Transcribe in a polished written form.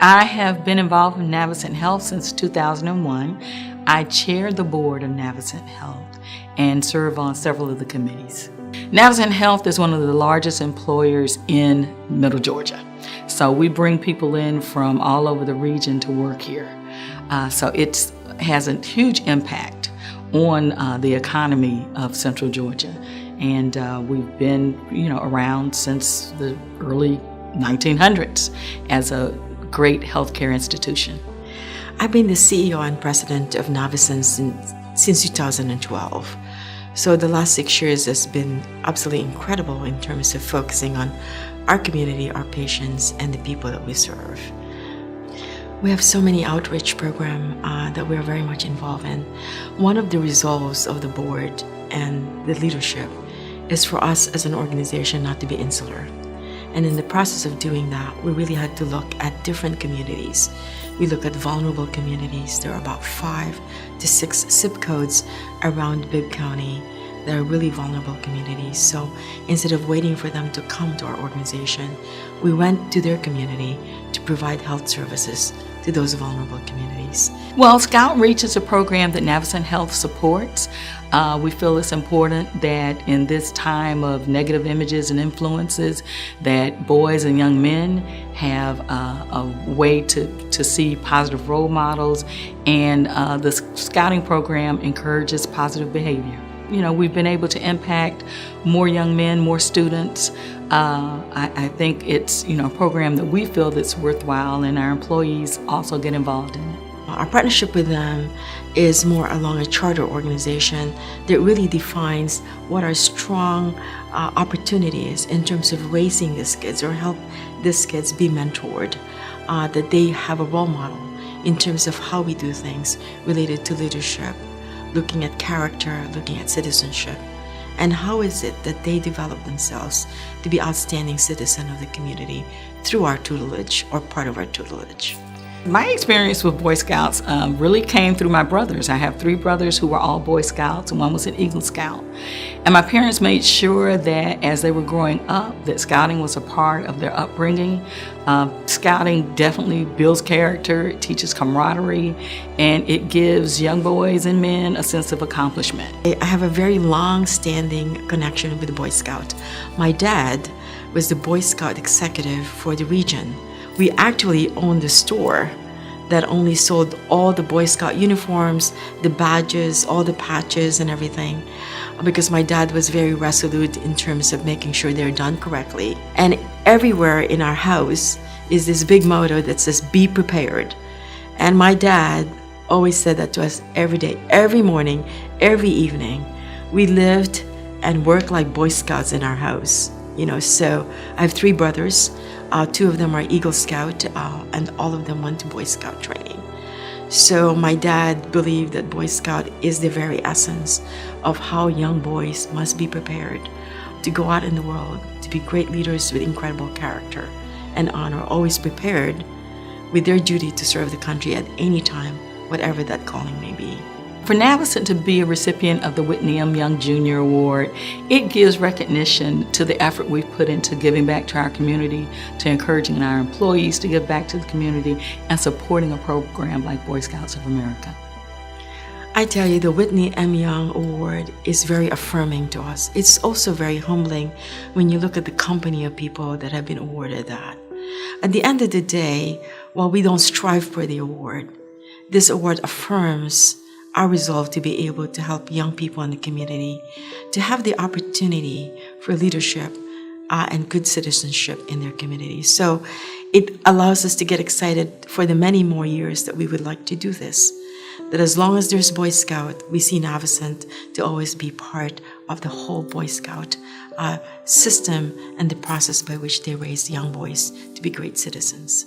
I have been involved in Navicent Health since 2001. I chair the board of Navicent Health and serve on several of the committees. Navicent Health is one of the largest employers in Middle Georgia. So we bring people in from all over the region to work here. So it has a huge impact on the economy of Central Georgia. And we've been, around since the early 1900s as a great healthcare institution. I've been the CEO and president of Navicent since 2012. So the last 6 years has been absolutely incredible in terms of focusing on our community, our patients, and the people that we serve. We have so many outreach programs that we're very much involved in. One of the resolves of the board and the leadership is for us as an organization not to be insular. And in the process of doing that, we really had to look at different communities. We look at vulnerable communities. There are about 5 to 6 zip codes around Bibb County that are really vulnerable communities. So instead of waiting for them to come to our organization, we went to their community to provide health services to those vulnerable communities. Well, Scout Reach is a program that Navicent Health supports. We feel it's important that in this time of negative images and influences, that boys and young men have a way to see positive role models, and the Scouting program encourages positive behavior. We've been able to impact more young men, more students. I think it's a program that we feel that's worthwhile, and our employees also get involved in it. Our partnership with them is more along a charter organization that really defines what our strong opportunity is in terms of raising these kids or help these kids be mentored, that they have a role model in terms of how we do things related to leadership, looking at character, looking at citizenship, and how is it that they develop themselves to be outstanding citizens of the community through our tutelage or part of our tutelage. My experience with Boy Scouts really came through my brothers. I have 3 brothers who were all Boy Scouts, and one was an Eagle Scout. And my parents made sure that as they were growing up, that Scouting was a part of their upbringing. Scouting definitely builds character, it teaches camaraderie, and it gives young boys and men a sense of accomplishment. I have a very long-standing connection with the Boy Scout. My dad was the Boy Scout executive for the region. We actually owned a store that only sold all the Boy Scout uniforms, the badges, all the patches and everything, because my dad was very resolute in terms of making sure they're done correctly. And everywhere in our house is this big motto that says, "Be prepared." And my dad always said that to us every day, every morning, every evening. We lived and worked like Boy Scouts in our house. So I have 3 brothers. 2 of them are Eagle Scout, and all of them went to Boy Scout training. So my dad believed that Boy Scout is the very essence of how young boys must be prepared to go out in the world, to be great leaders with incredible character and honor, always prepared with their duty to serve the country at any time, whatever that calling may be. For Navicent to be a recipient of the Whitney M. Young Jr. Award, it gives recognition to the effort we've put into giving back to our community, to encouraging our employees to give back to the community, and supporting a program like Boy Scouts of America. I tell you, the Whitney M. Young Award is very affirming to us. It's also very humbling when you look at the company of people that have been awarded that. At the end of the day, while we don't strive for the award, this award affirms our resolve to be able to help young people in the community to have the opportunity for leadership and good citizenship in their community. So it allows us to get excited for the many more years that we would like to do this. That as long as there's Boy Scout, we see Navicent to always be part of the whole Boy Scout system and the process by which they raise young boys to be great citizens.